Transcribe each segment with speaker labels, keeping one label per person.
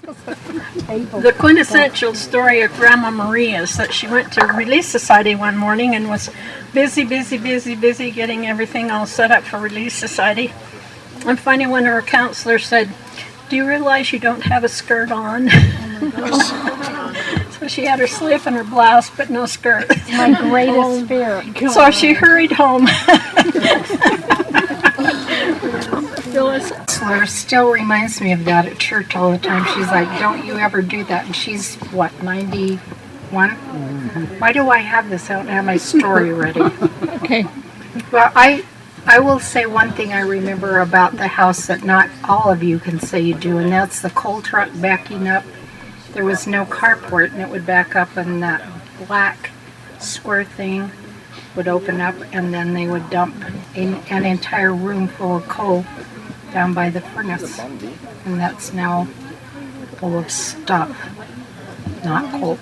Speaker 1: The quintessential story of Grandma Maria is that she went to Relief Society one morning and was busy getting everything all set up for Relief Society. And finally one of her counselors said, "Do you realize you don't have a skirt on?" So she had her slip and her blouse, but no skirt.
Speaker 2: My greatest fear.
Speaker 1: So she hurried home.
Speaker 3: Phyllis still reminds me of that at church all the time. She's like, "Don't you ever do that." And she's, what, 91? Why do I have this? I don't have my story ready.
Speaker 2: Okay.
Speaker 3: Well, I will say one thing I remember about the house that not all of you can say you do, and that's the coal truck backing up. There was no carport, and it would back up, and that black square thing would open up, and then they would dump an entire room full of coal down by the furnace, and that's now full of stuff, not coal.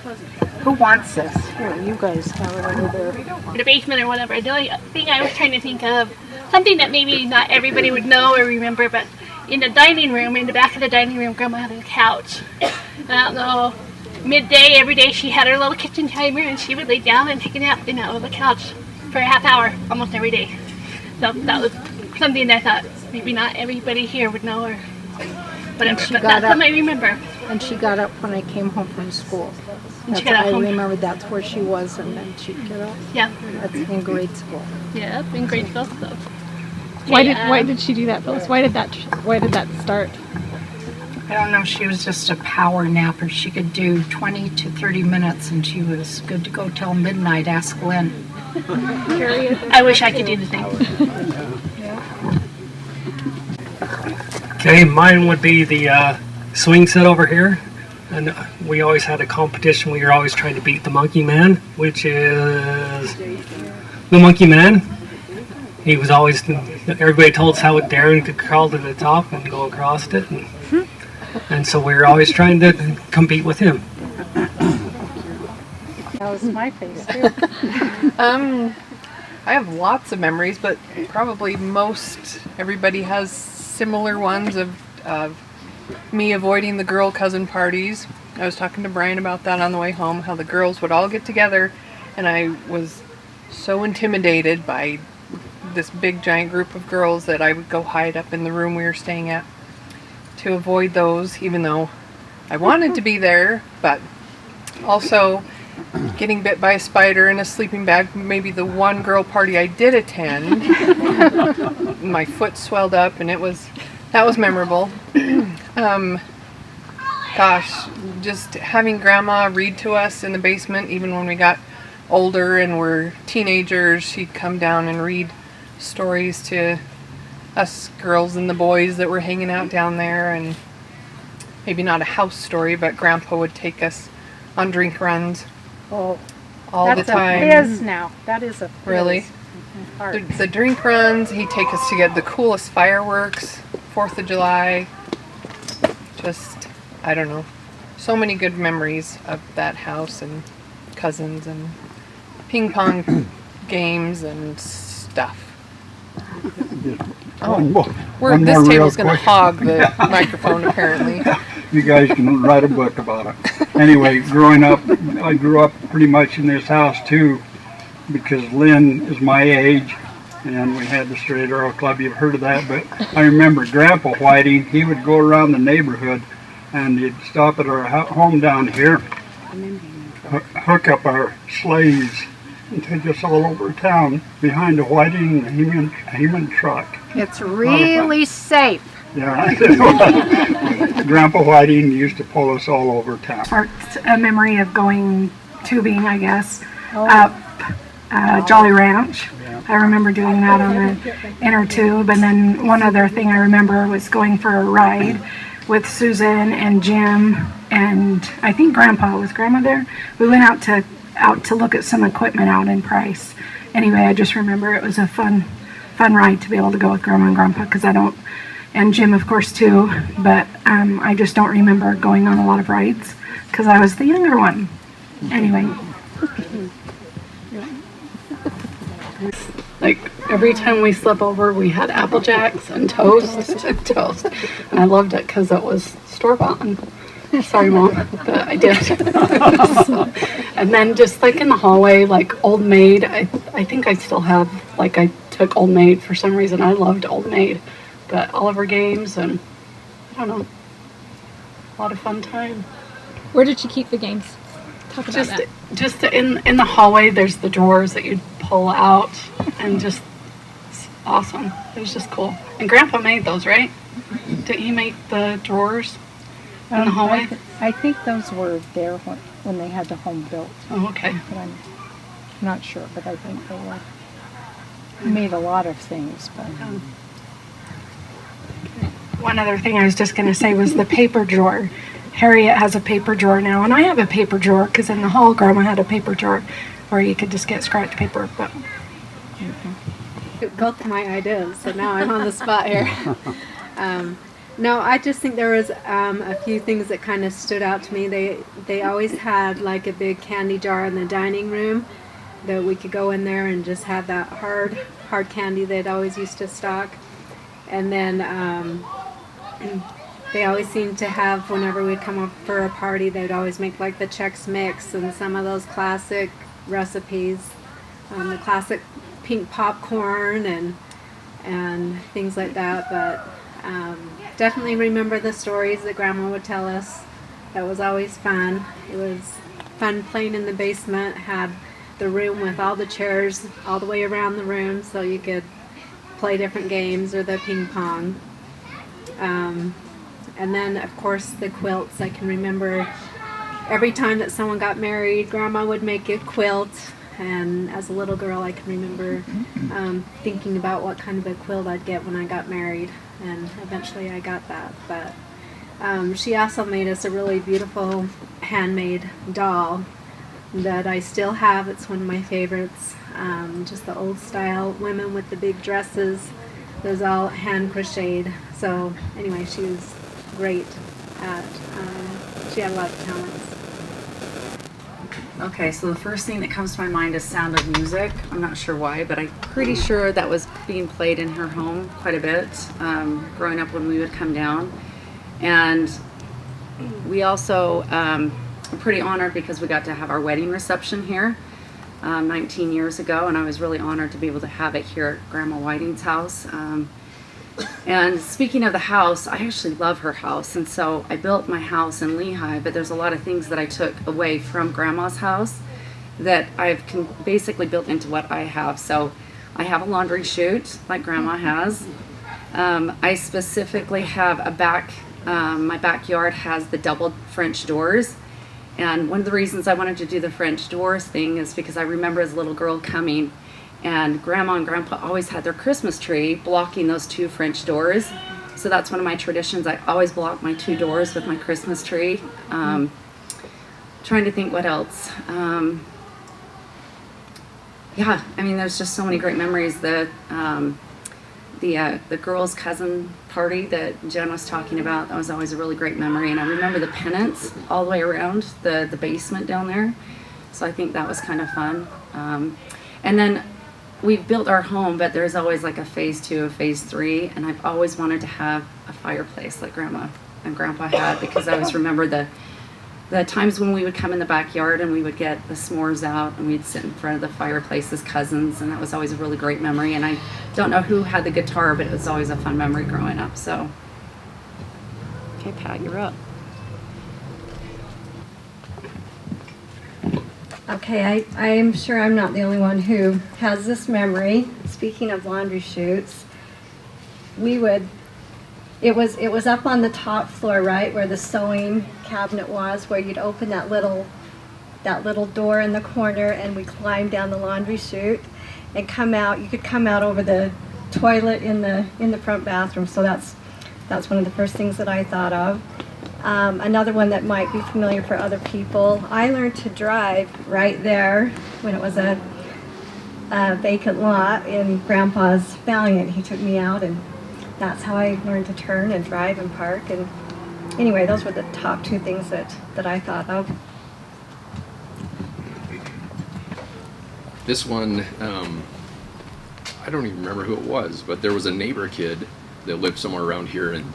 Speaker 3: Who wants this?
Speaker 2: Here, you guys have it over there.
Speaker 4: The basement or whatever. The only thing I was trying to think of, something that maybe not everybody would know or remember, but in the dining room, in the back of the dining room, Grandma had a couch. I don't know, midday, every day she had her little kitchen timer and she would lay down and take a nap in that little couch for a half hour almost every day. So that was something that I thought maybe not everybody here would know, or but that's something I remember.
Speaker 3: And she got up when I came home from school.
Speaker 4: And she got up home.
Speaker 3: I remember that's where she was, and then she'd get up.
Speaker 4: Yeah.
Speaker 3: That's in grade school.
Speaker 4: Yeah, in grade school. So.
Speaker 2: Why did she do that, Phyllis? Why did that start?
Speaker 3: I don't know, she was just a power napper. She could do 20 to 30 minutes, and she was good to go till midnight. Ask Lynn.
Speaker 4: I wish I could do the same.
Speaker 5: Okay, mine would be the swing set over here, and we always had a competition. We were always trying to beat the Monkey Man, which is the Monkey Man. He was always, everybody told us how Darren could crawl to the top and go across it, and so we were always trying to compete with him.
Speaker 3: That was my face too.
Speaker 6: I have lots of memories, but probably everybody has similar ones of me avoiding the girl cousin parties. I was talking to Brian about that on the way home, how the girls would all get together, and I was so intimidated by this big giant group of girls that I would go hide up in the room we were staying at to avoid those, even though I wanted to be there, but also getting bit by a spider in a sleeping bag. Maybe the one girl party I did attend, my foot swelled up, and that was memorable. Gosh, just having Grandma read to us in the basement, even when we got older and were teenagers, she'd come down and read stories to us girls and the boys that were hanging out down there, and maybe not a house story, but Grandpa would take us on drink runs all the time.
Speaker 3: That's a biz now. That is a biz.
Speaker 6: Really? The drink runs, he'd take us to get the coolest fireworks, 4th of July, just, I don't know, so many good memories of that house and cousins and ping pong games and stuff. This table's going to hog the microphone apparently.
Speaker 7: You guys can write a book about it. Anyway, growing up, I grew up pretty much in this house too, because Lynn is my age, and we had the Straight Arrow Club. You've heard of that, but I remember Grandpa Whiting. He would go around the neighborhood, and he'd stop at our home down here, hook up our sleighs, and take us all over town behind the Whiting Heman truck.
Speaker 3: It's really safe.
Speaker 7: Yeah, Grandpa Whiting used to pull us all over town.
Speaker 8: Sparked a memory of going tubing, I guess, up Jolly Ranch. I remember doing that on the inner tube, and then one other thing I remember was going for a ride with Susan and Jim, and I think Grandpa. Was Grandma there? We went out to look at some equipment out in Price. Anyway, I just remember it was a fun ride to be able to go with Grandma and Grandpa, because and Jim of course too, but I just don't remember going on a lot of rides because I was the younger one. Anyway.
Speaker 9: Like every time we slept over, we had Apple Jacks and toast. And I loved it because it was store-bought. Sorry, Mom, but I did. And then just like in the hallway, like Old Maid, I think I still have, like I took Old Maid for some reason. I loved Old Maid. But Oliver Games and, I don't know, a lot of fun time.
Speaker 2: Where did she keep the games? Talk about that.
Speaker 9: Just in the hallway, there's the drawers that you'd pull out, and just it's awesome. It was just cool. And Grandpa made those, right? Didn't he make the drawers in the hallway?
Speaker 10: I think those were there when they had the home built,
Speaker 9: Oh, okay.
Speaker 10: but I'm not sure, but I think they were. He made a lot of things, but
Speaker 8: One other thing I was just going to say was the paper drawer. Harriet has a paper drawer now, and I have a paper drawer because in the hall, Grandma had a paper drawer where you could just get scratch paper. But
Speaker 11: Both my ideas, so now I'm on the spot here. No, I just think there was a few things that kind of stood out to me. They always had like a big candy jar in the dining room that we could go in there and just have that hard candy they'd always used to stock. And then they always seemed to have, whenever we'd come up for a party, they'd always make like the Chex Mix and some of those classic recipes, the classic pink popcorn and things like that. But definitely remember the stories that Grandma would tell us. That was always fun. It was fun playing in the basement. Had the room with all the chairs all the way around the room so you could play different games or the ping pong. And then, of course, the quilts. I can remember every time that someone got married, Grandma would make a quilt. And as a little girl, I can remember thinking about what kind of a quilt I'd get when I got married. And eventually I got that. But she also made us a really beautiful handmade doll that I still have. It's one of my favorites. Just the old style women with the big dresses. It was all hand crocheted. So anyway, she was great at, she had a lot of talents.
Speaker 12: Okay, so the first thing that comes to my mind is Sound of Music. I'm not sure why, but I'm pretty sure that was being played in her home quite a bit growing up when we would come down. And we also are pretty honored because we got to have our wedding reception here 19 years ago, and I was really honored to be able to have it here at Grandma Whiting's house. And speaking of the house, I actually love her house, and so I built my house in Lehigh, but there's a lot of things that I took away from Grandma's house that I've basically built into what I have. So I have a laundry chute like Grandma has. I specifically have my backyard has the double French doors, and one of the reasons I wanted to do the French doors thing is because I remember as a little girl coming, and Grandma and Grandpa always had their Christmas tree blocking those two French doors. So that's one of my traditions. I always block my two doors with my Christmas tree. Trying to think what else. Yeah, I mean, there's just so many great memories. The girls' cousin party that Jen was talking about, that was always a really great memory. And I remember the pennants all the way around the basement down there. So I think that was kind of fun. And then we've built our home, but there's always like a phase 2, a phase 3, and I've always wanted to have a fireplace like Grandma and Grandpa had, because I always remember the times when we would come in the backyard and we would get the s'mores out and we'd sit in front of the fireplace as cousins, and that was always a really great memory. And I don't know who had the guitar, but it was always a fun memory growing up. So, okay, Pat, you're up.
Speaker 13: Okay, I'm sure I'm not the only one who has this memory. Speaking of laundry chutes, it was up on the top floor, right, where the sewing cabinet was, where you'd open that little door in the corner, and we climbed down the laundry chute and come out. You could come out over the toilet in the front bathroom. So that's one of the first things that I thought of. Another one that might be familiar for other people, I learned to drive right there when it was a vacant lot in Grandpa's Valiant. He took me out, and that's how I learned to turn and drive and park. And anyway, those were the top two things that I thought of.
Speaker 14: This one, I don't even remember who it was, but there was a neighbor kid that lived somewhere around here, and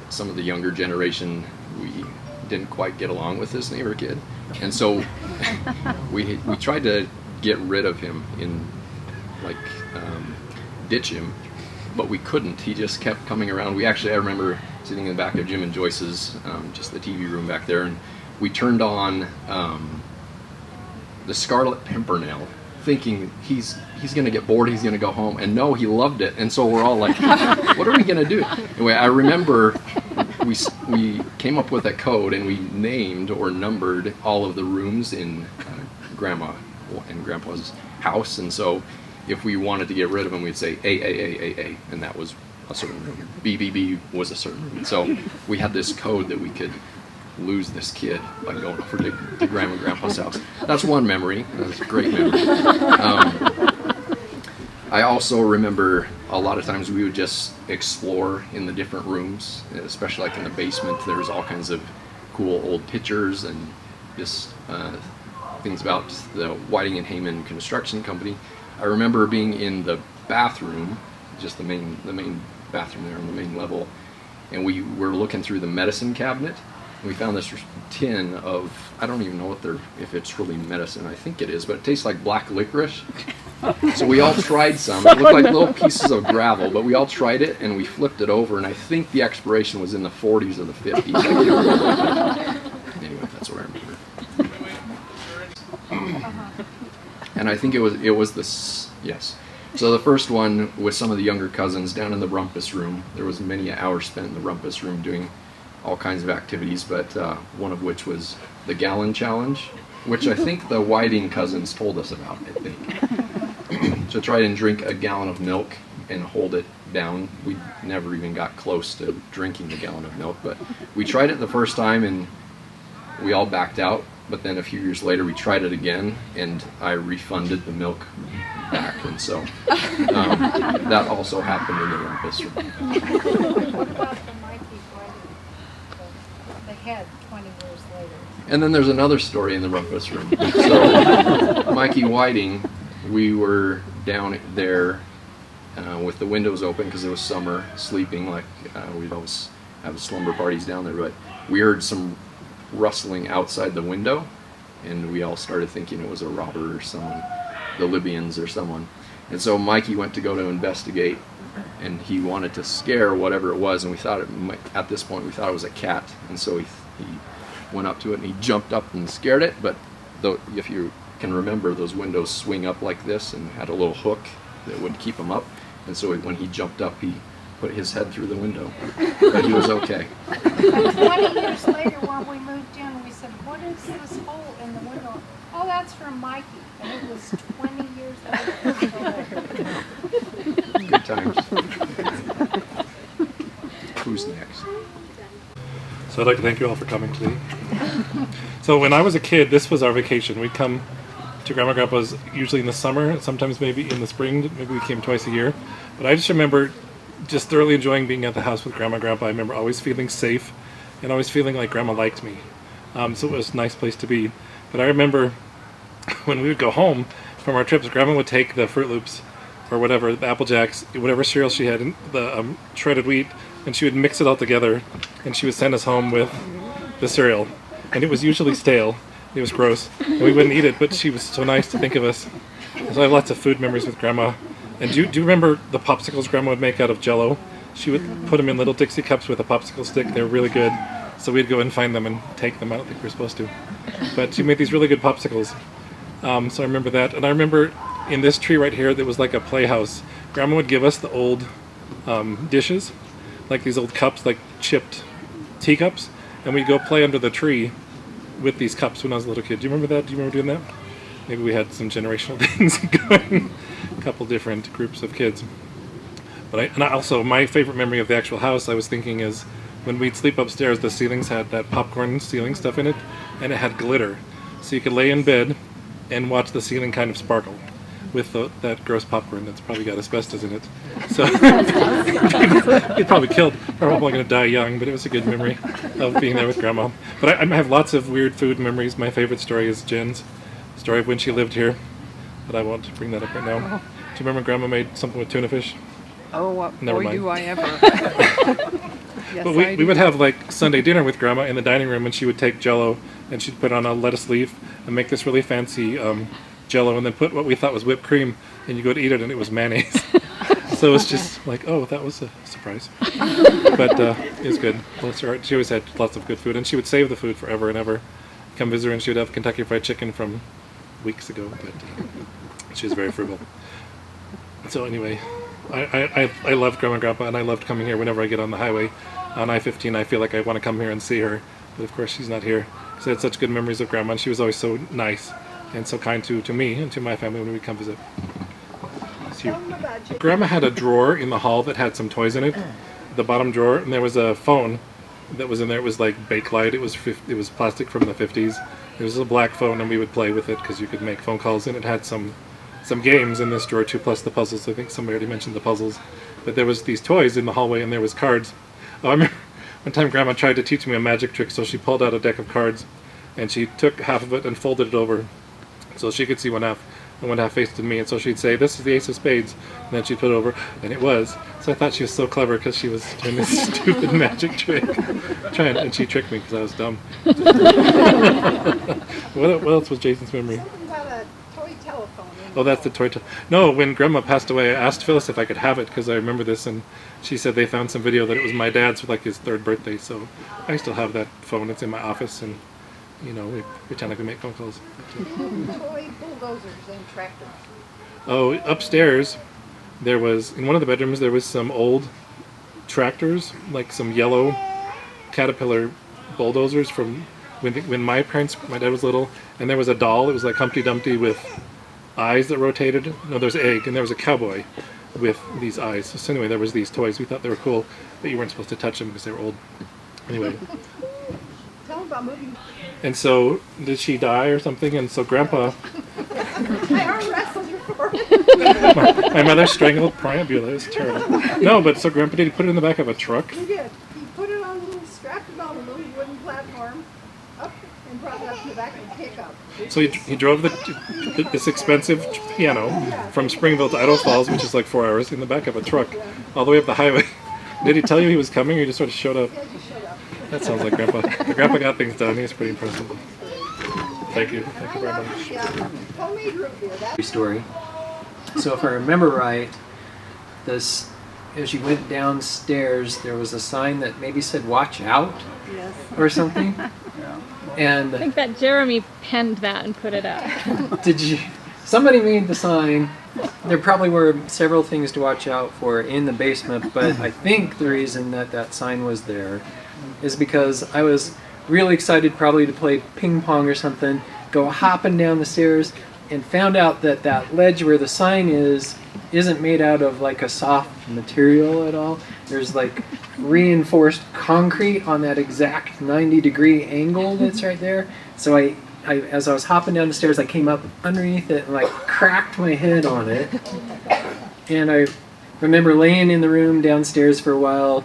Speaker 14: some of the younger generation we didn't quite get along with this neighbor kid, and so we tried to get rid of him ditch him, but we couldn't. He just kept coming around. I remember sitting in the back of Jim and Joyce's, just the TV room back there, and we turned on the Scarlet Pimpernel, thinking he's going to get bored, he's going to go home, and no, he loved it, and so we're all like, what are we going to do? Anyway, I remember we came up with a code, and we named or numbered all of the rooms in Grandma and Grandpa's house, and so if we wanted to get rid of him, we'd say A, and that was a certain room. B was a certain room. And so we had this code that we could lose this kid by going over to Grandma and Grandpa's house. That's one memory. That's a great memory. I also remember a lot of times we would just explore in the different rooms, especially like in the basement. There was all kinds of cool old pictures and just things about the Whiting and Heyman Construction Company. I remember being in the bathroom, just the main bathroom there on the main level, and we were looking through the medicine cabinet, and we found this tin of, I don't even know if it's really medicine, I think it is, but it tastes like black licorice. So we all tried some. It looked like little pieces of gravel, but we all tried it, and we flipped it over, and I think the expiration was in the 40s or the 50s. I can't remember. Anyway, that's what I remember. And I think it was this, yes. So the first one with some of the younger cousins down in the rumpus room. There was many hours spent in the rumpus room doing all kinds of activities, but one of which was the gallon challenge, which I think the Whiting cousins told us about, I think. To try and drink a gallon of milk and hold it down. We never even got close to drinking the gallon of milk, but we tried it the first time and we all backed out. But then a few years later we tried it again and I refunded the milk back, and so that also happened in the rumpus room.
Speaker 3: What about the Mikey the head 20 years later?
Speaker 14: And then there's another story in the rumpus room. So Mikey Whiting, we were down there with the windows open because it was summer, sleeping like we'd always have slumber parties down there, but we heard some rustling outside the window, and we all started thinking it was a robber or someone, the Libyans or someone. And so Mikey went to go to investigate, and he wanted to scare whatever it was, and we thought at this point we thought it was a cat, and so he went up to it and he jumped up and scared it. But if you can remember, those windows swing up like this and had a little hook that would keep him up, and so when he jumped up he put his head through the window, but he was okay.
Speaker 3: 20 years later when we moved in, we said, what is this hole in the window? Oh, that's from Mikey. And it was 20 years later.
Speaker 14: Good times. Who's next?
Speaker 15: So I'd like to thank you all for coming today. So when I was a kid, this was our vacation. We'd come to Grandma and Grandpa's usually in the summer, sometimes maybe in the spring. Maybe we came twice a year. But I just remember just thoroughly enjoying being at the house with Grandma and Grandpa. I remember always feeling safe and always feeling like Grandma liked me. So it was a nice place to be. But I remember when we would go home from our trips, Grandma would take the Fruit Loops or whatever, the Apple Jacks, whatever cereal she had, the shredded wheat, and she would mix it all together, and she would send us home with the cereal. And it was usually stale. It was gross, and we wouldn't eat it, but she was so nice to think of us. So I have lots of food memories with Grandma. And do you remember the popsicles Grandma would make out of Jell-O? She would put them in little Dixie cups with a popsicle stick. They were really good. So we'd go and find them and take them. I don't think we were supposed to. But she made these really good popsicles. So I remember that. And I remember in this tree right here that was like a playhouse, Grandma would give us the old dishes, like these old cups, like chipped teacups. And we'd go play under the tree with these cups when I was a little kid. Do you remember that? Do you remember doing that? Maybe we had some generational things going. A couple different groups of kids. But also, my favorite memory of the actual house, I was thinking, is when we'd sleep upstairs, the ceilings had that popcorn ceiling stuff in it, and it had glitter. So you could lay in bed and watch the ceiling kind of sparkle with that gross popcorn that's probably got asbestos in it. So you'd probably killed. Probably going to die young, but it was a good memory of being there with Grandma. But I have lots of weird food memories. My favorite story is Jen's story of when she lived here, but I won't bring that up right now. Do you remember Grandma made something with tuna fish?
Speaker 6: Oh,
Speaker 15: Never
Speaker 6: boy,
Speaker 15: mind.
Speaker 6: do I ever. Yes,
Speaker 15: But
Speaker 6: I
Speaker 15: we would
Speaker 6: do.
Speaker 15: have like Sunday dinner with Grandma in the dining room, and she would take Jello and she'd put on a lettuce leaf and make this really fancy Jello, and then put what we thought was whipped cream, and you go to eat it, and it was mayonnaise. So it was just like, oh, that was a surprise. But it was good. Bless her heart. She always had lots of good food, and she would save the food forever and ever. Come visit her, and she would have Kentucky Fried Chicken from weeks ago, but she was very frugal. So anyway, I loved Grandma and Grandpa, and I loved coming here whenever I get on the highway on I-15. I feel like I want to come here and see her, but of course she's not here. So I had such good memories of Grandma, and she was always so nice and so kind to me and to my family when we come visit. Grandma had a drawer in the hall that had some toys in it, the bottom drawer, and there was a phone that was in there. It was like Bakelite. It was plastic from the 50s. It was a black phone, and we would play with it because you could make phone calls, and it had some games in this drawer too, plus the puzzles. I think somebody already mentioned the puzzles. But there was these toys in the hallway, and there was cards. Oh, I remember one time Grandma tried to teach me a magic trick, so she pulled out a deck of cards, and she took half of it and folded it over so she could see one half, and one half faced me, and so she'd say, "This is the ace of spades," and then she'd put it over, and it was. So I thought she was so clever because she was doing this stupid magic trick, and she tricked me because I was dumb. What else was Jason's memory?
Speaker 10: About a toy telephone.
Speaker 15: Oh, that's the toy. No, when Grandma passed away, I asked Phyllis if I could have it because I remember this, and she said they found some video that it was my dad's for like his 3rd birthday. So I still have that phone. It's in my office, and you know, we pretend like we make phone calls.
Speaker 10: Toy bulldozers and tractors.
Speaker 15: Oh, upstairs, there was, in one of the bedrooms, there was some old tractors, like some yellow Caterpillar bulldozers from when my dad was little, and there was a doll. It was like Humpty Dumpty with eyes that rotated. No, there was an egg, and there was a cowboy with these eyes. So anyway, there was these toys. We thought they were cool, but you weren't supposed to touch them because they were old. Anyway.
Speaker 10: Tell them about moving.
Speaker 15: And so, did she die or something? And so Grandpa...
Speaker 10: I arm wrestled her for it.
Speaker 15: my mother strangled Priambula. It was terrible. No, but so Grandpa, did he put it in the back of a truck?
Speaker 10: He did. He put it on a little, strapped it on a little wooden platform up and brought it up to the back of the pickup.
Speaker 15: So he drove this expensive piano from Springville to Idaho Falls, which is like 4 hours, in the back of a truck, all the way up the highway. Did he tell you he was coming, or he just sort of showed up? That sounds like Grandpa. Grandpa got things done. He was pretty impressive. Thank you. Thank you very much.
Speaker 10: Homemade root beer.
Speaker 16: Story. So if I remember right, as you went downstairs, there was a sign that maybe said "Watch out" or something. And
Speaker 2: I think that Jeremy penned that and put it up.
Speaker 16: did you? Somebody made the sign. There probably were several things to watch out for in the basement, but I think the reason that sign was there is because I was really excited probably to play ping pong or something, go hopping down the stairs, and found out that ledge where the sign isn't made out of like a soft material at all. There's like reinforced concrete on that exact 90-degree angle that's right there. So I as I was hopping down the stairs, I came up underneath it and like cracked my head on it. And I remember laying in the room downstairs for a while,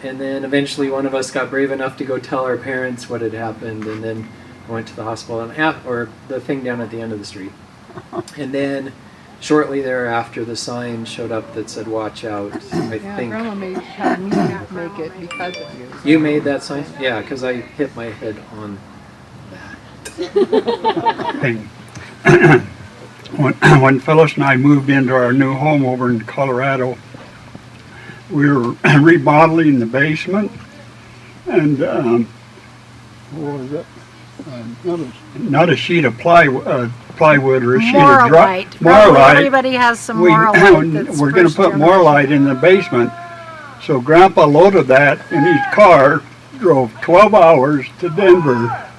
Speaker 16: and then eventually one of us got brave enough to go tell our parents what had happened, and then I went to the hospital, or the thing down at the end of the street. And then shortly thereafter, the sign showed up that said "Watch out." I think
Speaker 6: Grandma had me make it because of you.
Speaker 16: you made that sign. Yeah, because I hit my head on
Speaker 7: thing. When Phyllis and I moved into our new home over in Colorado, we were remodeling the basement, and what was it? Not a sheet of plywood or a sheet of
Speaker 3: Moralite.
Speaker 7: Moralite.
Speaker 3: Everybody has some Moralite.
Speaker 7: We're going to put Moralite in the basement. So Grandpa loaded that in his car, drove 12 hours to Denver,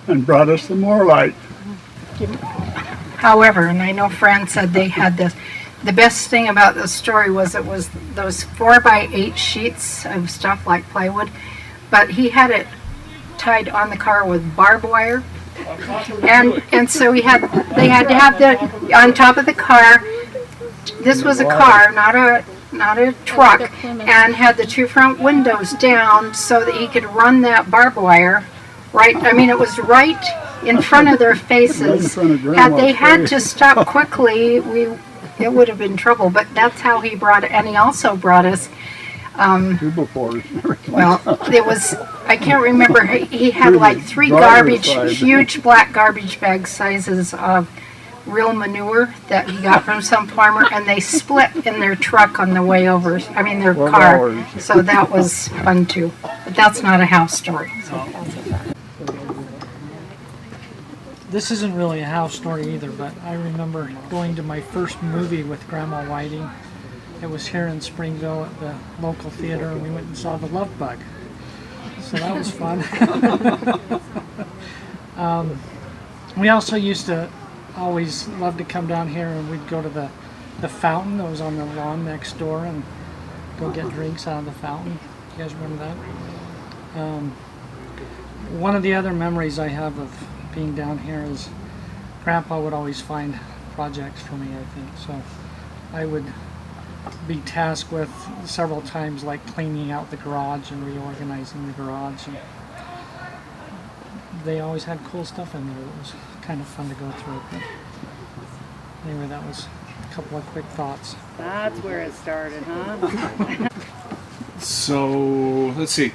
Speaker 7: and brought us the Moralite.
Speaker 3: However, and I know Fran said they had this, the best thing about the story was it was those 4x8 sheets of stuff like plywood, but he had it tied on the car with barbed wire, and so they had to have the on top of the car. This was a car, not a truck, and had the 2 front windows down so that he could run that barbed wire right. I mean, it was right in front of their faces. Had they had to stop quickly, it would have been trouble. But that's how he brought it, and he also brought us
Speaker 7: Two befores.
Speaker 3: Well, it was, I can't remember, he had like three
Speaker 7: Driver's
Speaker 3: garbage,
Speaker 7: side.
Speaker 3: huge black garbage bag sizes of real manure that he got from some farmer, and they split in their truck on the way over, I mean their
Speaker 7: 12
Speaker 3: car.
Speaker 7: hours.
Speaker 3: So that was fun too. But that's not a house story. So.
Speaker 17: This isn't really a house story either, but I remember going to my first movie with Grandma Whiting. It was here in Springville at the local theater, and we went and saw The Love Bug. So that was fun. We also used to always love to come down here, and we'd go to the fountain that was on the lawn next door and go get drinks out of the fountain. You guys remember that? One of the other memories I have of being down here is Grandpa would always find projects for me, I think. So I would be tasked with several times, like cleaning out the garage and reorganizing the garage. And they always had cool stuff in there. It was kind of fun to go through. But anyway, that was a couple of quick thoughts.
Speaker 18: That's where it started, huh?
Speaker 19: So, let's see.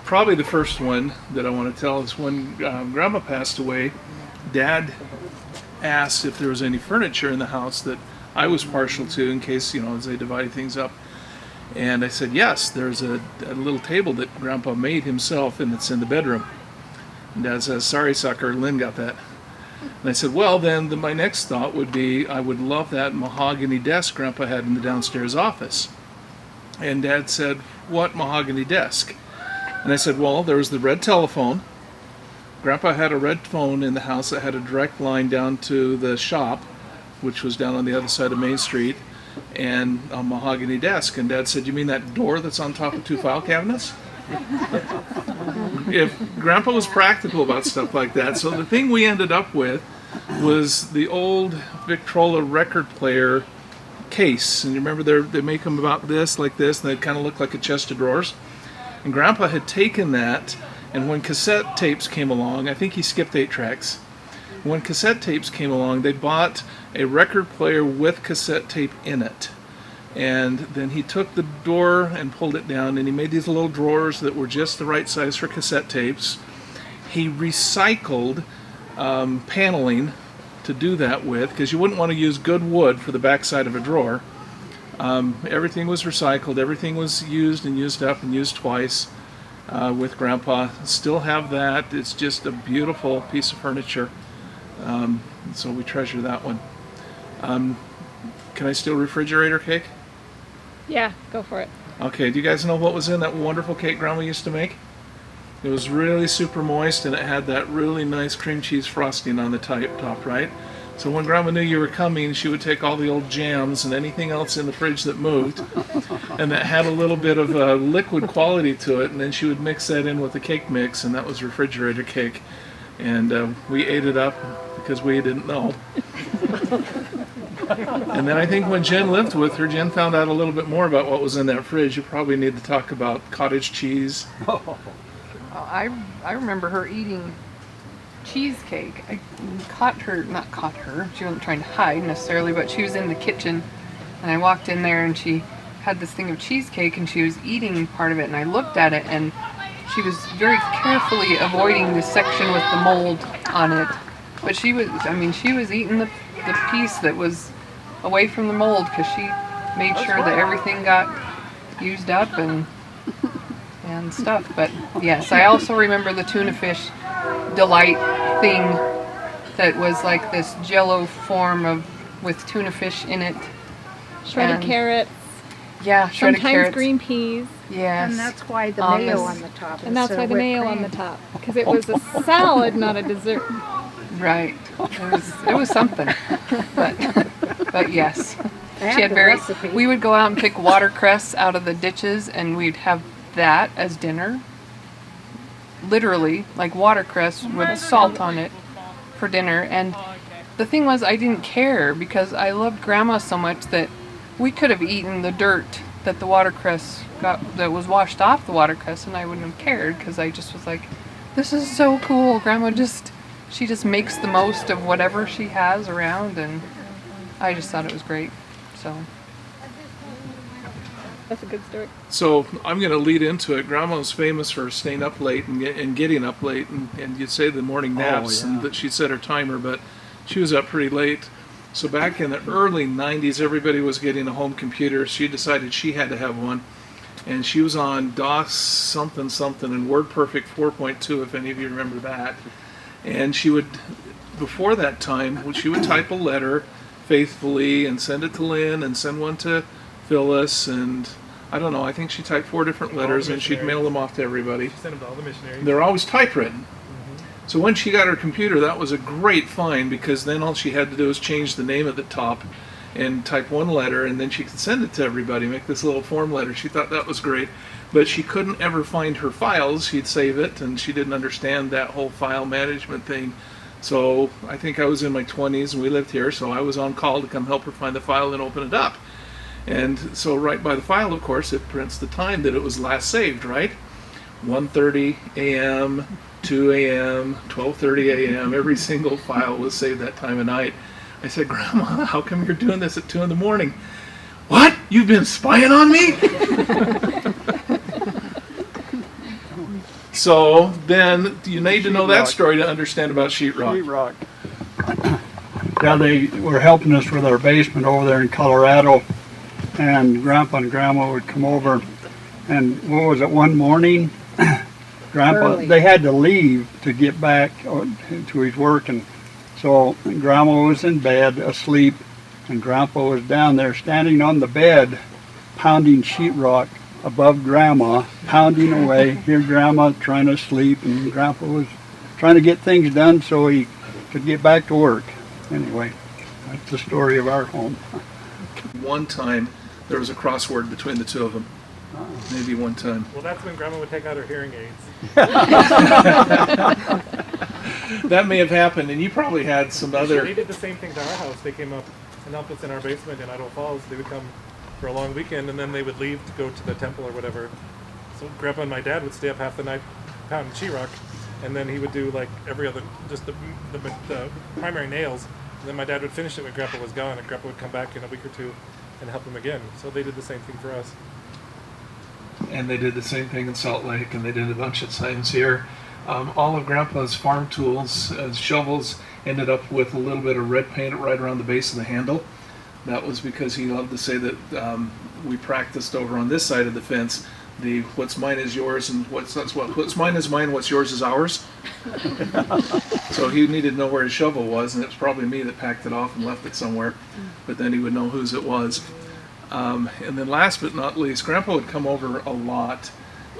Speaker 19: Probably the first one that I want to tell is when Grandma passed away, Dad asked if there was any furniture in the house that I was partial to, in case, as they divided things up. And I said, yes, there's a little table that Grandpa made himself, and it's in the bedroom. And Dad says, sorry, sucker, Lynn got that. And I said, well, then my next thought would be, I would love that mahogany desk Grandpa had in the downstairs office. And Dad said, what mahogany desk? And I said, well, there was the red telephone. Grandpa had a red phone in the house that had a direct line down to the shop, which was down on the other side of Main Street, and a mahogany desk. And Dad said, you mean that door that's on top of two file cabinets? If Grandpa was practical about stuff like that. So the thing we ended up with was the old Victrola record player case. And you remember they make them about this, like this, and they kind of look like a chest of drawers. And Grandpa had taken that, and when cassette tapes came along, I think he skipped 8 tracks. When cassette tapes came along, they bought a record player with cassette tape in it. And then he took the door and pulled it down, and he made these little drawers that were just the right size for cassette tapes. He recycled paneling to do that with, because you wouldn't want to use good wood for the backside of a drawer. Everything was recycled, everything was used and used up and used twice with Grandpa. Still have that. It's just a beautiful piece of furniture. So we treasure that one. Can I steal refrigerator cake?
Speaker 2: Yeah, go for it.
Speaker 19: Okay, do you guys know what was in that wonderful cake Grandma used to make? It was really super moist, and it had that really nice cream cheese frosting on the top, right? So when Grandma knew you were coming, she would take all the old jams and anything else in the fridge that moved and that had a little bit of a liquid quality to it, and then she would mix that in with the cake mix, and that was refrigerator cake. And we ate it up because we didn't know. And then I think when Jen lived with her, Jen found out a little bit more about what was in that fridge. You probably need to talk about cottage cheese.
Speaker 6: I remember her eating cheesecake. I not caught her, she wasn't trying to hide necessarily, but she was in the kitchen, and I walked in there and she had this thing of cheesecake and she was eating part of it, and I looked at it and she was very carefully avoiding the section with the mold on it. But she was eating the piece that was away from the mold, because she made sure that everything got used up and stuff. But yes, I also remember the tuna fish delight thing that was like this jello form with tuna fish in it.
Speaker 2: Shredded carrots.
Speaker 6: Yeah, shredded
Speaker 2: sometimes
Speaker 6: carrots.
Speaker 2: Green peas.
Speaker 6: Yes.
Speaker 3: And that's why the mayo on the top.
Speaker 2: And that's why the
Speaker 3: whipped
Speaker 2: mayo on
Speaker 3: cream.
Speaker 2: the top, because it was a salad, not a dessert.
Speaker 6: Right. It was something. But yes.
Speaker 3: I have the recipe.
Speaker 6: We would go out and pick watercress out of the ditches, and we'd have that as dinner. Literally, like watercress with salt on it for dinner. And the thing was, I didn't care, because I loved Grandma so much that we could have eaten the dirt that the watercress that was washed off the watercress, and I wouldn't have cared, because I just was like, this is so cool. Grandma she just makes the most of whatever she has around, and I just thought it was great. So
Speaker 2: That's a good story.
Speaker 19: So I'm going to lead into it. Grandma was famous for staying up late and getting up late, and you'd say the morning naps, and that she'd set her timer, but she was up pretty late. So back in the early 90s, everybody was getting a home computer. She decided she had to have one, and she was on DOS something something and WordPerfect 4.2, if any of you remember that. And she would, before that time, she would type a letter faithfully and send it to Lynn and send one to Phyllis, and I don't know, I think she typed 4 different letters and she'd mail them off to everybody.
Speaker 15: She sent them to all the missionaries.
Speaker 19: They're always typewritten. So when she got her computer, that was a great find, because then all she had to do was change the name at the top and type 1 letter, and then she could send it to everybody, make this little form letter. She thought that was great, but she couldn't ever find her files. She'd save it, and she didn't understand that whole file management thing. So I think I was in my 20s and we lived here, so I was on call to come help her find the file and open it up. And so right by the file, of course, it prints the time that it was last saved, right? 1:30 a.m., 2 a.m., 12:30 a.m., every single file was saved that time of night. I said, Grandma, how come you're doing this at 2 in the morning? What? You've been spying on me? So then you need to know that story to understand about sheetrock.
Speaker 7: Yeah, they were helping us with our basement over there in Colorado, and Grandpa and Grandma would come over, and what was it, one morning, Grandpa, they had to leave to get back to his work, and so Grandma was in bed asleep, and Grandpa was down there standing on the bed pounding sheetrock above Grandma, pounding away. Here Grandma trying to sleep, and Grandpa was trying to get things done so he could get back to work. Anyway, that's the story of our home.
Speaker 19: One time there was a crossword between the two of them. Maybe one time.
Speaker 15: Well, that's when Grandma would take out her hearing aids.
Speaker 19: That may have happened, and you probably had some other...
Speaker 15: They did the same thing to our house. They came up and helped us in our basement in Idaho Falls. They would come for a long weekend, and then they would leave to go to the temple or whatever. So Grandpa and my dad would stay up half the night pounding sheetrock, and then he would do like every other, just the primary nails, and then my dad would finish it when Grandpa was gone, and Grandpa would come back in a week or two and help him again. So they did the same thing for us.
Speaker 19: And they did the same thing in Salt Lake, and they did a bunch of times here. All of Grandpa's farm tools, shovels, ended up with a little bit of red paint right around the base of the handle. That was because he loved to say that we practiced over on this side of the fence, the what's mine is yours, and what's mine is mine, what's yours is ours. So he needed to know where his shovel was, and it was probably me that packed it off and left it somewhere, but then he would know whose it was. And then last but not least, Grandpa would come over a lot,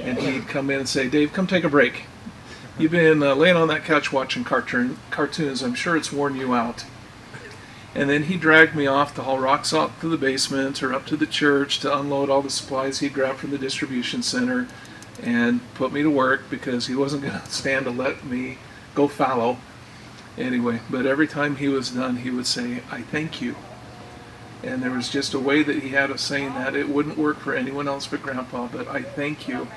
Speaker 19: and he'd come in and say, Dave, come take a break. You've been laying on that couch watching cartoons. I'm sure it's worn you out. And then he dragged me off to haul rocks up to the basement or up to the church to unload all the supplies he'd grabbed from the distribution center and put me to work, because he wasn't going to stand to let me go fallow. Anyway, but every time he was done, he would say, I thank you. And there was just a way that he had of saying that. It wouldn't work for anyone else but Grandpa, but I thank you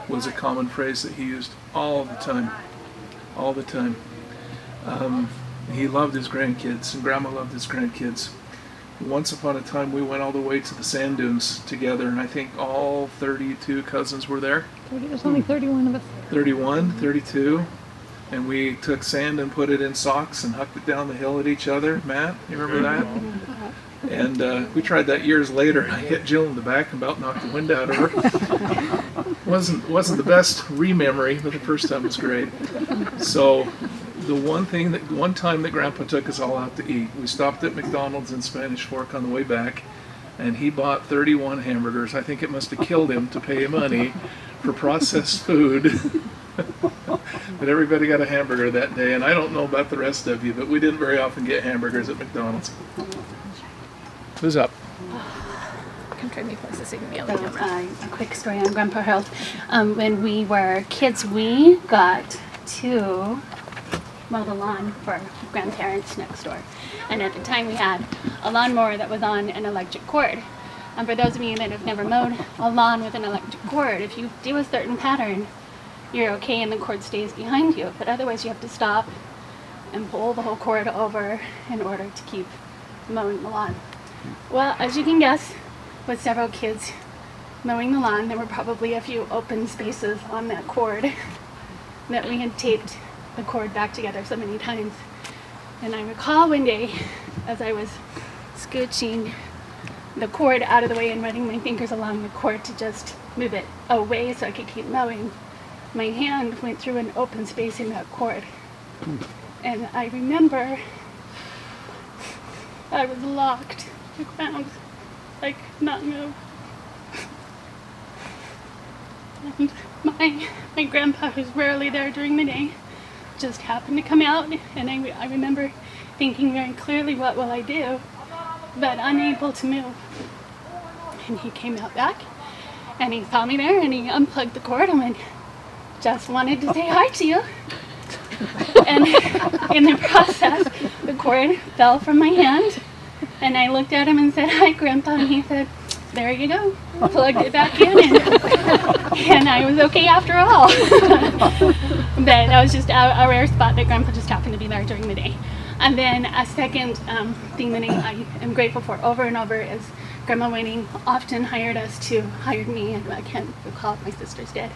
Speaker 19: was a common phrase that he used all the time. All the time. He loved his grandkids, and Grandma loved his grandkids. Once upon a time, we went all the way to the sand dunes together, and I think all 32 cousins were there.
Speaker 2: There's only 31 of us.
Speaker 19: 31, 32. And we took sand and put it in socks and hucked it down the hill at each other. Matt, you remember that? And we tried that years later. I hit Jill in the back and about knocked the wind out of her. wasn't the best re-memory, but the first time was great. So the one time that Grandpa took us all out to eat, we stopped at McDonald's in Spanish Fork on the way back, and he bought 31 hamburgers. I think it must have killed him to pay money for processed food. But everybody got a hamburger that day, and I don't know about the rest of you, but we didn't very often get hamburgers at McDonald's. Who's up?
Speaker 2: Come try me places so you can be on
Speaker 4: So,
Speaker 2: the camera.
Speaker 4: a quick story on Grandpa Harold. When we were kids, we got to mow the lawn for grandparents next door. And at the time we had a lawnmower that was on an electric cord. And for those of you that have never mowed a lawn with an electric cord, if you do a certain pattern, you're okay and the cord stays behind you. But otherwise you have to stop and pull the whole cord over in order to keep mowing the lawn. Well, as you can guess, with several kids, mowing the lawn, there were probably a few open spaces on that cord that we had taped the cord back together so many times. And I recall one day, as I was scooching the cord out of the way and running my fingers along the cord to just move it away so I could keep mowing, my hand went through an open space in that cord. And I remember I was locked to the ground, like not move. And my grandpa, who's rarely there during the day, just happened to come out, and I remember thinking very clearly, what will I do? But unable to move. And he came out back, and he saw me there, and he unplugged the cord and went, just wanted to say hi to you. And in the process, the cord fell from my hand, and I looked at him and said, hi, Grandpa, and he said, there you go. Plugged it back in, and I was okay after all. But that was just a rare spot that Grandpa just happened to be there during the day. And then a second thing that I am grateful for over and over is Grandma Winning often hired me, and I can't recall if my sisters did,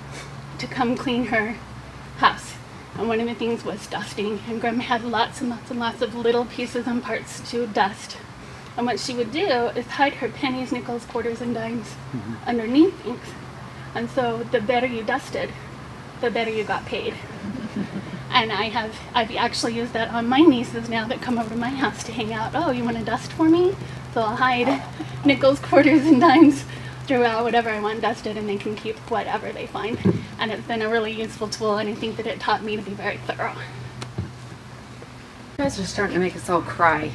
Speaker 4: to come clean her house. And one of the things was dusting, and Grandma had lots and lots and lots of little pieces and parts to dust. And what she would do is hide her pennies, nickels, quarters, and dimes underneath things. And so the better you dusted, the better you got paid. And I've actually used that on my nieces now that come over to my house to hang out. Oh, you want to dust for me? So I'll hide nickels, quarters, and dimes throughout whatever I want dusted, and they can keep whatever they find. And it's been a really useful tool, and I think that it taught me to be very thorough.
Speaker 12: You guys are starting to make us all cry.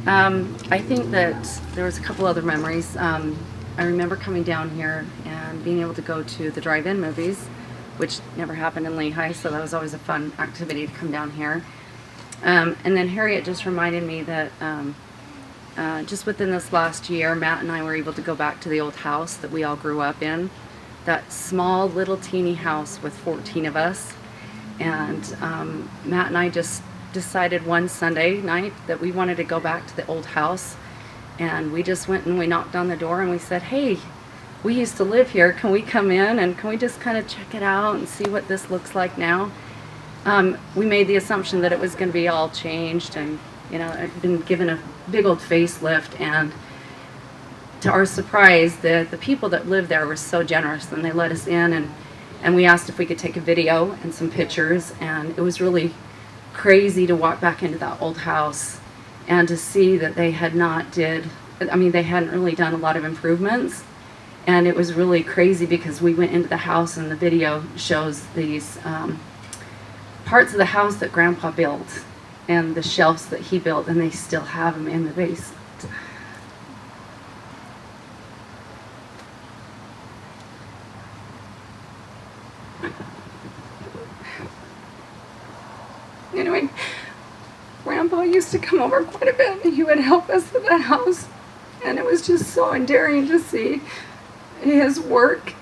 Speaker 12: I think that there was a couple other memories. I remember coming down here and being able to go to the drive-in movies, which never happened in Lehigh, so that was always a fun activity to come down here. And then Harriet just reminded me that just within this last year, Matt and I were able to go back to the old house that we all grew up in, that small little teeny house with 14 of us. And Matt and I just decided one Sunday night that we wanted to go back to the old house, and we just went and we knocked on the door and we said, hey, we used to live here, can we come in and can we just kind of check it out and see what this looks like now? We made the assumption that it was going to be all changed, and you know, I'd been given a big old facelift, and to our surprise, the people that lived there were so generous, and they let us in, and we asked if we could take a video and some pictures, and it was really crazy to walk back into that old house and to see that they hadn't really done a lot of improvements. And it was really crazy because we went into the house and the video shows these parts of the house that Grandpa built and the shelves that he built, and they still have them in the basement. Anyway, Grandpa used to come over quite a bit, and he would help us with the house, and it was just so endearing to see his work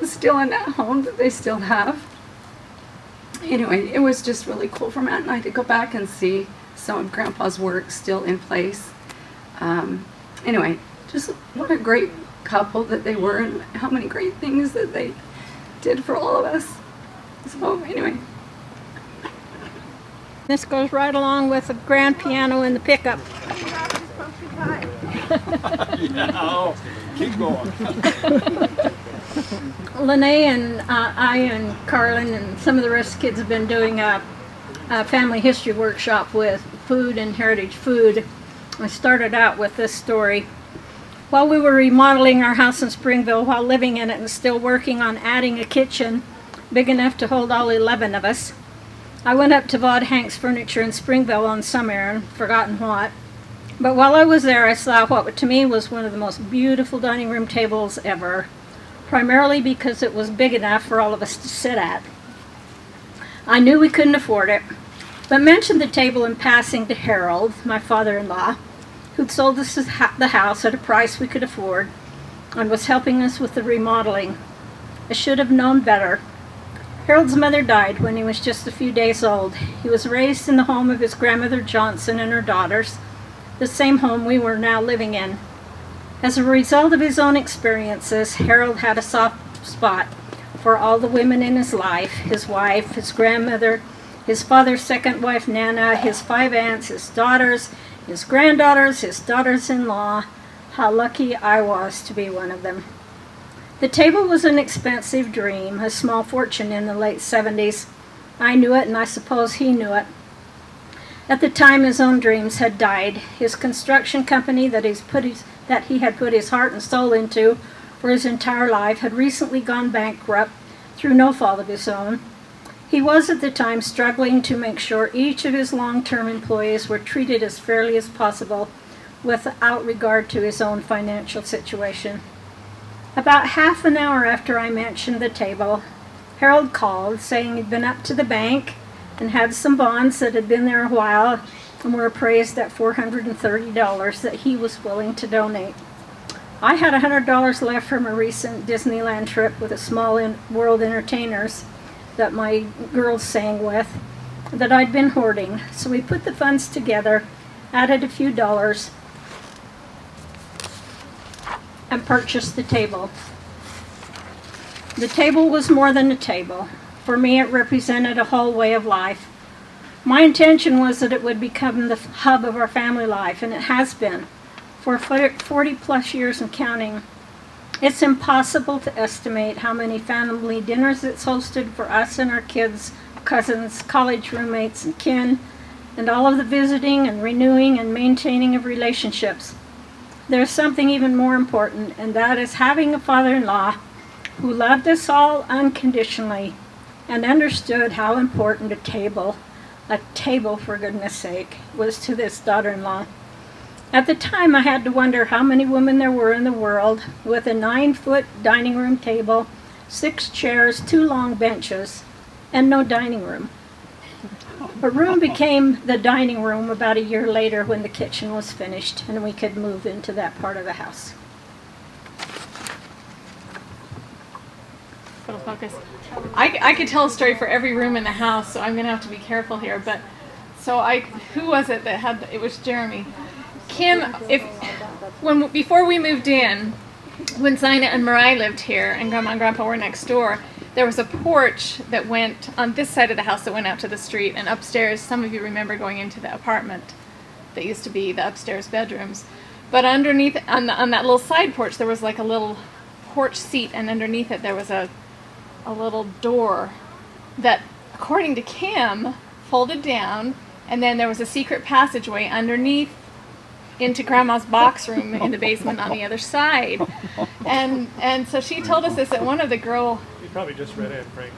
Speaker 12: still in that home that they still have. Anyway, it was just really cool for Matt and I to go back and see some of Grandpa's work still in place. Anyway, just what a great couple that they were, and how many great things that they did for all of us. So anyway.
Speaker 1: This goes right along with the grand piano in the pickup.
Speaker 7: Yeah, keep going.
Speaker 1: Lene and I and Carlin and some of the rest of the kids have been doing a family history workshop with food and heritage food. I started out with this story. While we were remodeling our house in Springville, while living in it and still working on adding a kitchen big enough to hold all 11 of us, I went up to Vaude Hank's Furniture in Springville on some errand, forgotten what. But while I was there, I saw what to me was one of the most beautiful dining room tables ever, primarily because it was big enough for all of us to sit at. I knew we couldn't afford it, but mentioned the table in passing to Harold, my father-in-law, who'd sold us the house at a price we could afford and was helping us with the remodeling. I should have known better. Harold's mother died when he was just a few days old. He was raised in the home of his grandmother Johnson and her daughters, the same home we were now living in. As a result of his own experiences, Harold had a soft spot for all the women in his life, his wife, his grandmother, his father's second wife Nana, his 5 aunts, his daughters, his granddaughters, his daughters-in-law. How lucky I was to be one of them. The table was an expensive dream, a small fortune in the late 70s. I knew it, and I suppose he knew it. At the time, his own dreams had died. His construction company that he had put his heart and soul into for his entire life had recently gone bankrupt through no fault of his own. He was at the time struggling to make sure each of his long-term employees were treated as fairly as possible without regard to his own financial situation. About half an hour after I mentioned the table, Harold called saying he'd been up to the bank and had some bonds that had been there a while and were appraised at $430 that he was willing to donate. I had $100 left from a recent Disneyland trip with a small world entertainers that my girls sang with that I'd been hoarding. So we put the funds together, added a few dollars, and purchased the table. The table was more than a table. For me, it represented a whole way of life. My intention was that it would become the hub of our family life, and it has been for 40 plus years and counting. It's impossible to estimate how many family dinners it's hosted for us and our kids, cousins, college roommates, and kin, and all of the visiting and renewing and maintaining of relationships. There's something even more important, and that is having a father-in-law who loved us all unconditionally and understood how important a table for goodness sake, was to this daughter-in-law. At the time, I had to wonder how many women there were in the world with a 9-foot dining room table, 6 chairs, 2 long benches, and no dining room. A room became the dining room about a year later when the kitchen was finished and we could move into that part of the house.
Speaker 2: Little focus. I could tell a story for every room in the house, so I'm going to have to be careful here. But who was it that had? It was Jeremy. Kim, before we moved in, when Zina and Mariah lived here and Grandma and Grandpa were next door, there was a porch that went on this side of the house that went out to the street, and upstairs, some of you remember going into the apartment that used to be the upstairs bedrooms. But underneath, on that little side porch, there was like a little porch seat, and underneath it there was a little door that, according to Kim, folded down, and then there was a secret passageway underneath into Grandma's box room in the basement on the other side. And so she told us this, that one of the girl...
Speaker 15: You probably just read it, Frank.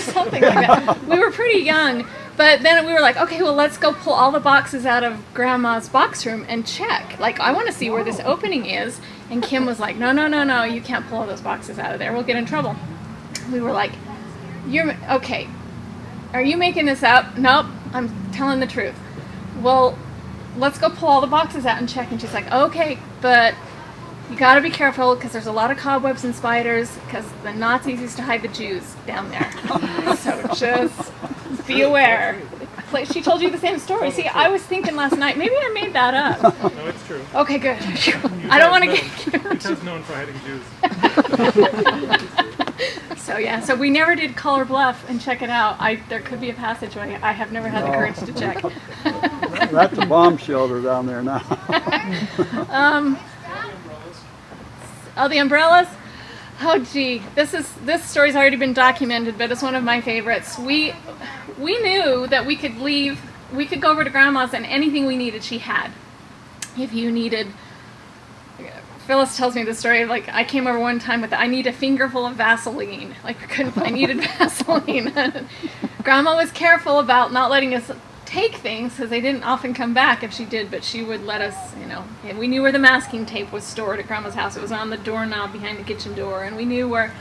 Speaker 2: Something like that. We were pretty young, but then we were like, okay, well, let's go pull all the boxes out of Grandma's box room and check. Like, I want to see where this opening is. And Kim was like, no, you can't pull all those boxes out of there. We'll get in trouble. We were like, okay, are you making this up? Nope, I'm telling the truth. Well, let's go pull all the boxes out and check. And she's like, okay, but you got to be careful because there's a lot of cobwebs and spiders because the Nazis used to hide the Jews down there. So just be aware. Like, she told you the same story. See, I was thinking last night, maybe I made that up.
Speaker 15: No, it's true.
Speaker 2: Okay, good. I don't want to get...
Speaker 15: Utah's known for hiding Jews.
Speaker 2: So we never did Color Bluff and check it out. There could be a passageway. I have never had the courage to check.
Speaker 20: That's a bomb shelter down there now.
Speaker 2: The umbrellas? Oh gee, this story's already been documented, but it's one of my favorites. We knew that we could go over to Grandma's and anything we needed she had. If you needed, Phyllis tells me the story of, like, I came over one time with, I need a fingerful of Vaseline. Like, I needed Vaseline. Grandma was careful about not letting us take things because they didn't often come back if she did, but she would let us, and we knew where the masking tape was stored at Grandma's house. It was on the doorknob behind the kitchen door, and we knew where.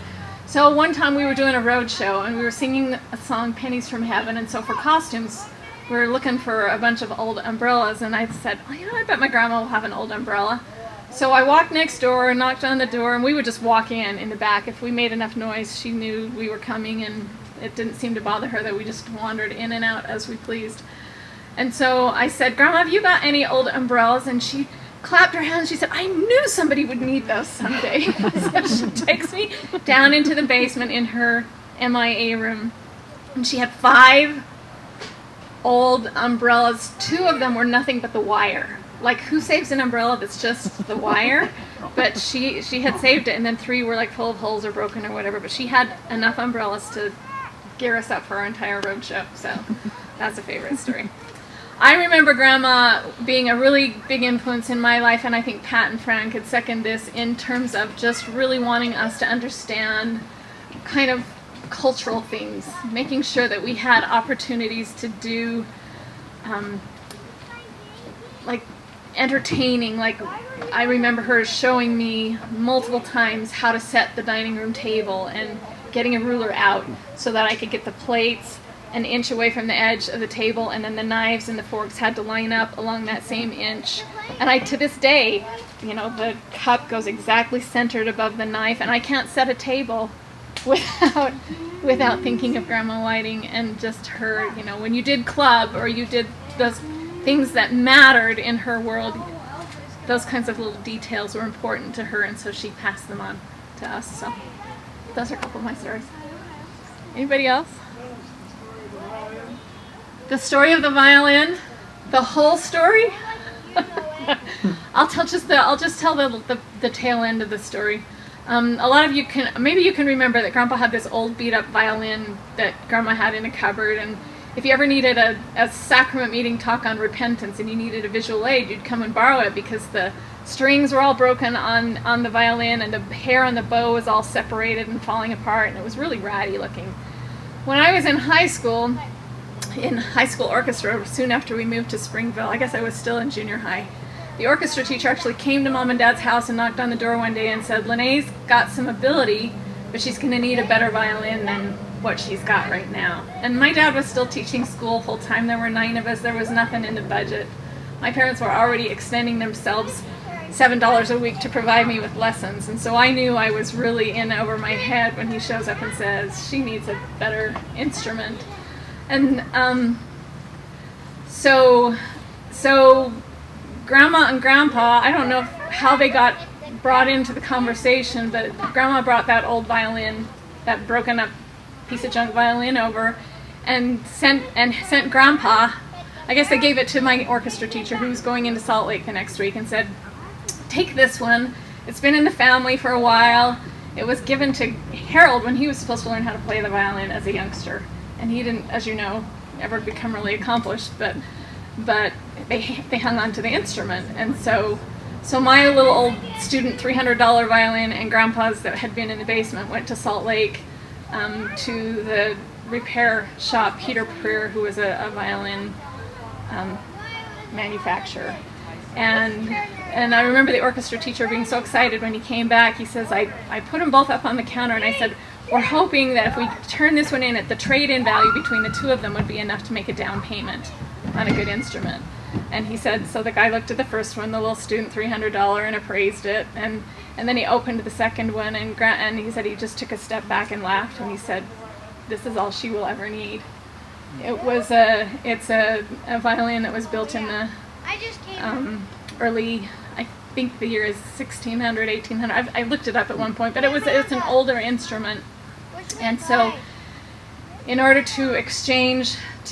Speaker 2: So one time we were doing a road show and we were singing a song, Pennies from Heaven, and so for costumes we were looking for a bunch of old umbrellas, and I said, I bet my grandma will have an old umbrella. So I walked next door and knocked on the door, and we would just walk in the back. If we made enough noise, she knew we were coming, and it didn't seem to bother her that we just wandered in and out as we pleased. And so I said, Grandma, have you got any old umbrellas? And she clapped her hands. She said, I knew somebody would need those someday. So she takes me down into the basement in her MIA room. And she had 5 old umbrellas. 2 of them were nothing but the wire. Like, who saves an umbrella that's just the wire? But she had saved it, and then 3 were like full of holes or broken or whatever. But she had enough umbrellas to gear us up for our entire road show. So that's a favorite story. I remember Grandma being a really big influence in my life, and I think Pat and Fran could second this in terms of just really wanting us to understand kind of cultural things, making sure that we had opportunities to do like entertaining. Like, I remember her showing me multiple times how to set the dining room table and getting a ruler out so that I could get the plates an inch away from the edge of the table, and then the knives and the forks had to line up along that same inch. And I, to this day, you know, the cup goes exactly centered above the knife, and I can't set a table without thinking of Grandma Whiting and just her, you know, when you did club or you did those things that mattered in her world, those kinds of little details were important to her, and so she passed them on to us. So those are a couple of my stories. Anybody else? The story of the violin, the whole story. I'll just tell the tail end of the story. A lot of you maybe you can remember that Grandpa had this old beat up violin that Grandma had in a cupboard, and if you ever needed a sacrament meeting talk on repentance and you needed a visual aid, you'd come and borrow it because the strings were all broken on the violin and the hair on the bow was all separated and falling apart, and it was really ratty looking. When I was in high school orchestra, soon after we moved to Springville, I guess I was still in junior high, the orchestra teacher actually came to Mom and Dad's house and knocked on the door one day and said, Lene's got some ability, but she's going to need a better violin than what she's got right now. And my dad was still teaching school full time. There were 9 of us. There was nothing in the budget. My parents were already extending themselves $7 a week to provide me with lessons. And so I knew I was really in over my head when he shows up and says, she needs a better instrument. And so Grandma and Grandpa, I don't know how they got brought into the conversation, but Grandma brought that old violin, that broken up piece of junk violin over, and sent Grandpa. I guess they gave it to my orchestra teacher who was going into Salt Lake the next week and said, take this one. It's been in the family for a while. It was given to Harold when he was supposed to learn how to play the violin as a youngster. And he didn't, as you know, ever become really accomplished, but they hung on to the instrument. And so my little old student $300 violin and Grandpa's that had been in the basement went to Salt Lake to the repair shop, Peter Preer, who was a violin manufacturer. And I remember the orchestra teacher being so excited when he came back. He says, I put them both up on the counter and I said, we're hoping that if we turn this one in, at the trade-in value between the 2 of them would be enough to make a down payment on a good instrument. And he said, so the guy looked at the first one, the little student $300, and appraised it. And then he opened the second one, and he said he just took a step back and laughed, and he said, this is all she will ever need. It's a violin that was built in the early, I think the year is 1600, 1800. I looked it up at one point, but it's an older instrument. And so in order to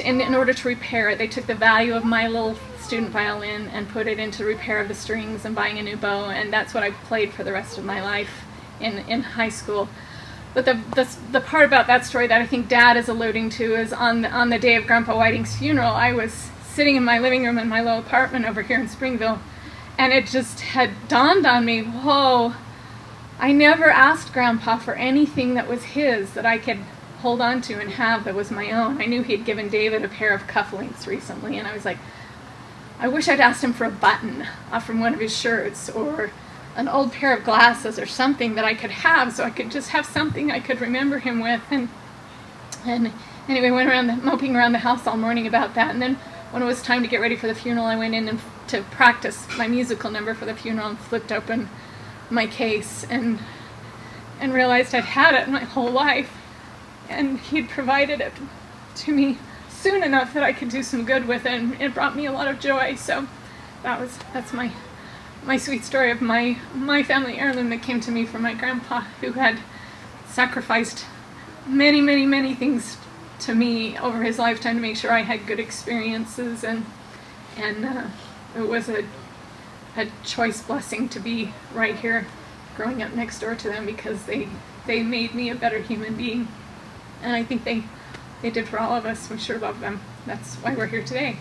Speaker 2: in order to repair it, they took the value of my little student violin and put it into repair of the strings and buying a new bow, and that's what I played for the rest of my life in high school. But the part about that story that I think Dad is alluding to is on the day of Grandpa Whiting's funeral, I was sitting in my living room in my little apartment over here in Springville, and it just had dawned on me, whoa, I never asked Grandpa for anything that was his that I could hold on to and have that was my own. I knew he'd given David a pair of cufflinks recently, and I was like, I wish I'd asked him for a button from one of his shirts or an old pair of glasses or something that I could have so I could just have something I could remember him with. And anyway, went around moping around the house all morning about that, and then when it was time to get ready for the funeral, I went in to practice my musical number for the funeral and flipped open my case and realized I'd had it my whole life, and he'd provided it to me soon enough that I could do some good with it, and it brought me a lot of joy. So that's my my sweet story of my family heirloom that came to me from my grandpa, who had sacrificed many, many, many things to me over his lifetime to make sure I had good experiences, and it was a choice blessing to be right here, growing up next door to them, because they made me a better human being, and I think they did for all of us. We sure love them. That's why we're here today.